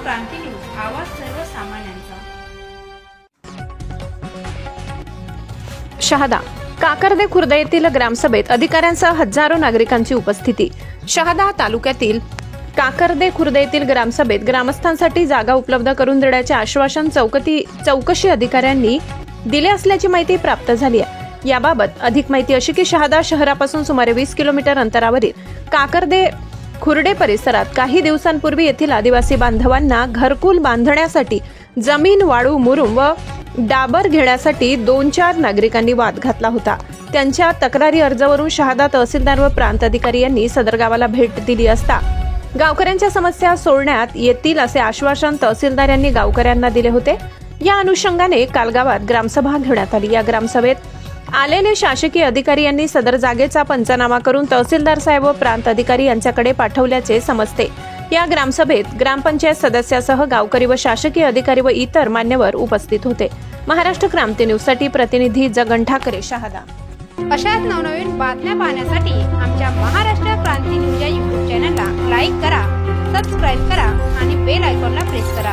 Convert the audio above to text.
क्रांती news, आवाज सर्वसामान्यांचा। शहादा काकर्दे खुर्द येथील ग्रामसभेत अधिकाऱ्यांसह हजारो नागरिकांची उपस्थिती। शहादा तालुक्यातील काकर्दे खुर्द येथील ग्रामसभेत ग्रामस्थांसाठी जागा उपलब्ध करून देण्याचे आश्वासन चौकशी अधिकाऱ्यांनी दिले असल्याची माहिती प्राप्त झाली आहे। याबाबत अधिक माहिती अशी की शहादा शहरापासून सुमारे 20 किलोमीटर अंतरावरील काकर्दे खुर्डे परिसरात काही दिवसांपूर्वी येथील आदिवासी बांधवांना घरकुल बांधण्यासाठी जमीन, वाळू, मुरुम व डाबर घेण्यासाठी 2-4 नागरिकांनी वाद घातला होता। त्यांच्या तक्रारी अर्जावरून शहादा तहसीलदार व प्रांत अधिकारी यांनी सदर गावाला भेट दिली असता गावकऱ्यांच्या समस्या सोडण्यात येतील असे आश्वासन तहसीलदार यांनी गावकऱ्यांना दिले होते। या अनुषंगाने काल गावात ग्रामसभा घेण्यात आली। या ग्रामसभेत आलेले शासकीय अधिकारी यांनी सदर जागेचा पंचनामा करून तहसीलदार साहेब व प्रांत अधिकारी यांच्याकडे पाठवल्याचे समजते। या ग्रामसभेत ग्रामपंचायत सदस्यासह गावकरी व शासकीय अधिकारी व इतर मान्यवर उपस्थित होते। महाराष्ट्र क्रांती न्यूज साठी प्रतिनिधी जगन ठाकरे, शहादा। अशाच नवनवीन बातम्या पाहण्यासाठी आमच्या महाराष्ट्र क्रांती न्यूज या YouTube चॅनलला लाईक करा, सबस्क्राईब करा आणि बेल आयकॉनला प्रेस करा।